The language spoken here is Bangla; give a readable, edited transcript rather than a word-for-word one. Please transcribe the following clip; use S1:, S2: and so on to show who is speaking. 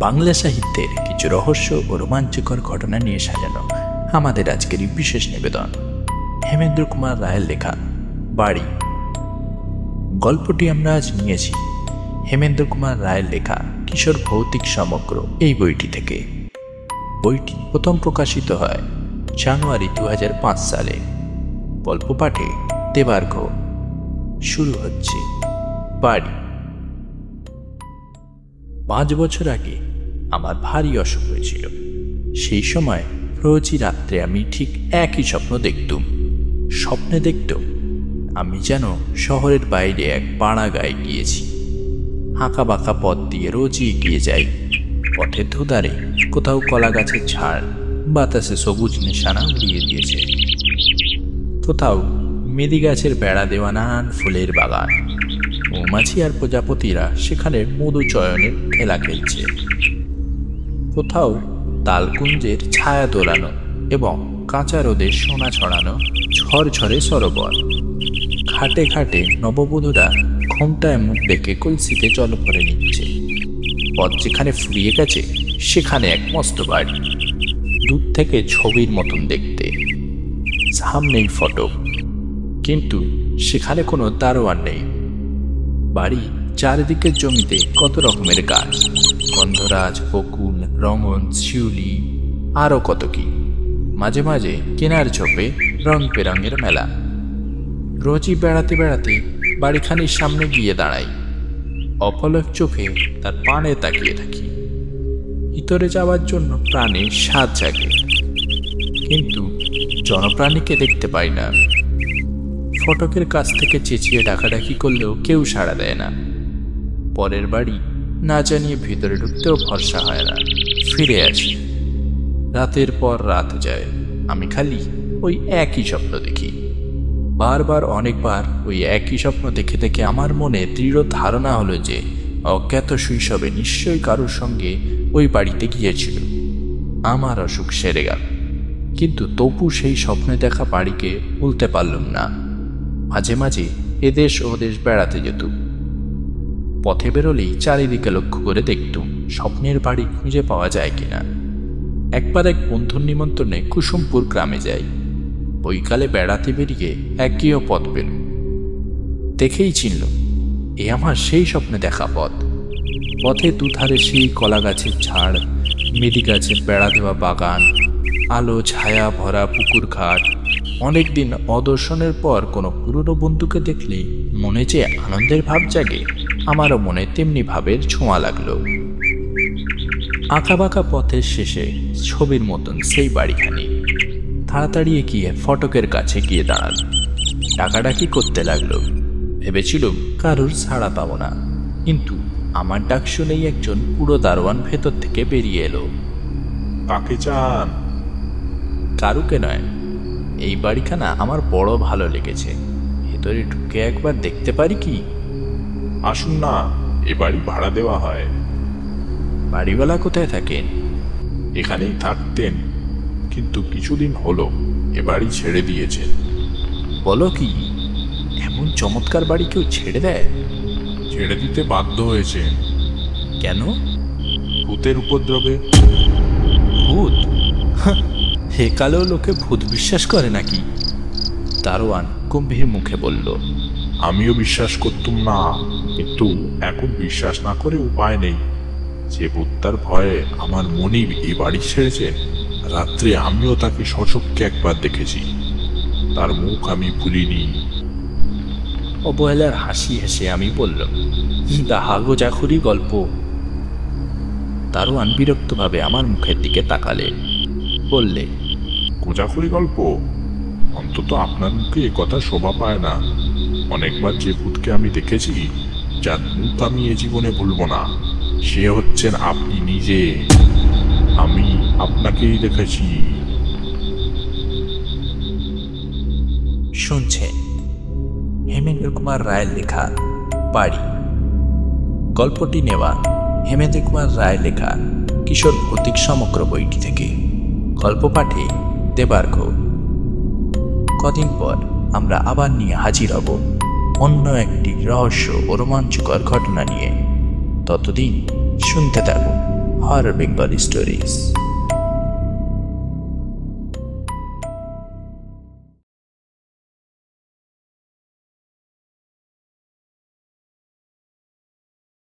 S1: বাংলা সাহিত্যের কিছু রহস্য ও রোমাঞ্চকর ঘটনা নিয়ে সাজানো আমাদের আজকের বিশেষ নিবেদন। হেমেন্দ্র কুমার রায়ের লেখা বাড়ি। গল্পটি আমরা আজ নিয়েছি হেমেন্দ্র কুমার রায়ের লেখা কিশোর ভৌতিক সমগ্র এই বইটি থেকে। বইটি প্রথম প্রকাশিত হয় জানুয়ারি 2005 সালে। গল্প পাঠে দেবার্ঘ। শুরু হচ্ছে বাড়ি। 5 বছর আগে আমার ভারী অসুখ হয়েছিল। সেই সময় রোজই রাত্রে আমি ঠিক একই স্বপ্ন দেখতুম। স্বপ্নে দেখতুম আমি যেন শহরের বাইরে এক পাড়া গায়ে গিয়েছি। হাঁকা বাঁকা পথ দিয়ে রোজই এগিয়ে যাই। পথের দুধারে কোথাও কলা গাছের ঝাড় বাতাসে সবুজ নিশানা উড়িয়ে দিয়েছে, কোথাও মেদি গাছের বেড়া দেওয়া নানান ফুলের বাগান। মৌমাছি আর প্রজাপতিরা সেখানে মধু চয়নের খেলা খেলছে। কোথাও তালকুঞ্জের ছায়া দোলানো এবং কাঁচা রোদে সোনা ছড়ানো ঝরঝরে সরোবর। খাটে খাটে নববধূরা ঘোমটায় মুখ ডেকে কলসিতে জল ভরে নিচ্ছে। পথ যেখানে ফুরিয়ে গেছে সেখানে এক মস্ত বাড়ি, দূর থেকে ছবির মতন দেখতে। সামনেই ফটক, কিন্তু সেখানে কোনো দারোয়ান নেই। বাড়ি চারিদিকের জমিতে কত রকমের গাছ, গন্ধরাজ, বকুল, রঙন, শিউলি, আরও কত কি। মাঝে মাঝে কেনার ঝোপে রং বেরঙের মেলা। রোজই বেড়াতে বেড়াতে বাড়িখানির সামনে গিয়ে দাঁড়াই। অপলক চোখে তার পানে তাকিয়ে থাকি। ভিতরে যাওয়ার জন্য প্রাণে স্বাদ জাগে, কিন্তু জনপ্রাণীকে দেখতে পাই না। ফটকের কাছ থেকে চেঁচিয়ে ডাকাডাকি করলেও কেউ সাড়া দেয় না। পরের বাড়ি না জানিয়ে ভিতরে ঢুকতেও ভরসা হয় না। ফিরে আসি। রাতের পর রাত যায়, আমি খালি ওই একই স্বপ্ন দেখি। বারবার অনেকবার ওই একই স্বপ্ন দেখে দেখে আমার মনে দৃঢ় ধারণা হলো যে অজ্ঞাত শৈশবে নিশ্চয়ই কারোর সঙ্গে ওই বাড়িতে গিয়েছিল। আমার অসুখ সেরে গেল, কিন্তু তবু সেই স্বপ্নে দেখা বাড়িকে ভুলতে পারলাম না। মাঝে মাঝে এদেশ ও দেশ বেড়াতে যেতুম। পথে বেরোলেই চারিদিকে লক্ষ্য করে দেখতুম স্বপ্নের বাড়ি খুঁজে পাওয়া যায় কিনা। একবার এক বন্ধুর নিমন্ত্রণে কুসুমপুর গ্রামে যাই। বৈকালে বেড়াতে বেরিয়ে একই পথ পেল। দেখেই চিনল এ আমার সেই স্বপ্নে দেখা পথ। পথে দুধারে সেই কলা গাছের ঝাড়, মেদি গাছের বেড়া দেওয়া বাগান, আলো ছায়া ভরা পুকুর ঘাট। অনেকদিন অদর্শনের পর কোনো পুরনো বন্ধুকে দেখলে মনে যে আনন্দের ভাব জাগে, আমারও মনে তেমনি ভাবের ছোঁয়া লাগলো। আঁকাবাঁকা পথের শেষে ছবির মতন সেই বাড়িখানি। তাড়াতাড়ি গিয়ে ফটকের কাছে গিয়ে দাঁড়াল। ডাকাডাকি করতে লাগলো। ভেবেছিলুম কারুর সাড়া পাবো না, কিন্তু আমার ডাক শুনেই একজন পুরো দারোয়ান ভেতর থেকে বেরিয়ে এলো।
S2: কাকে চান?
S1: কারুকে নয়, এই বাড়িখানা আমার বড় ভালো লেগেছে। ভেতরে ঢুকে একবার দেখতে পারি কি?
S2: আসুন না, এ বাড়ি ভাড়া দেওয়া হয়।
S1: বাড়িওয়ালা কোথায় থাকেন?
S2: এখানেই থাকতেন, কিন্তু কিছুদিন হলো এ বাড়ি ছেড়ে দিয়েছেন।
S1: বলো কি, এমন চমৎকার বাড়ি কেউ ছেড়ে দেয়?
S2: ছেড়ে দিতে বাধ্য হয়েছেন।
S1: কেন?
S2: ভূতের উপদ্রবে।
S1: ভূত? হে কালেও লোকে ভূত বিশ্বাস করে নাকি? দারোয়ান গম্ভীর মুখে বলল।
S2: আমিও বিশ্বাস করতুম না, কিন্তু এখন বিশ্বাস না করে উপায় নেই। যে ভূতটার ভয়ে আমার মনিব এই বাড়ি ছেড়েছেন, রাত্রে আমিও তাকে সচক্ষে একবার দেখেছি। তার মুখ আমি ভুলিনি।
S1: অবহেলার হাসি হেসে আমি বললাম, দাহা গোজাখুরি গল্প। দারোয়ান বিরক্তভাবে আমার মুখের দিকে তাকালে, বললে,
S2: গোজাখুরি গল্প? অন্তত আপনার মুখে এ কথা শোভা পায় না। অনেকবার যে ভূতকে আমি দেখেছি, যার মুখ আমি এ জীবনে ভুলব না, সে হচ্ছেন আপনি নিজে। আমি আপনাকেই দেখেছি।
S1: শুনছেন হেমেন্দ্র কুমার রায়ের লেখা বাড়ি। গল্পটি নেওয়া হেমেন্দ্র কুমার রায়ের লেখা কিশোর ভৌতিক সমগ্র বইটি থেকে। গল্প পাঠে দেবার্ঘ। কদিন পর আমরা আবার নিয়ে হাজির হব অন্য একটি রহস্য ও রোমাঞ্চকর ঘটনা নিয়ে। ততদিন শুনতে থাকুন হরর বেঙ্গল স্টোরিজ।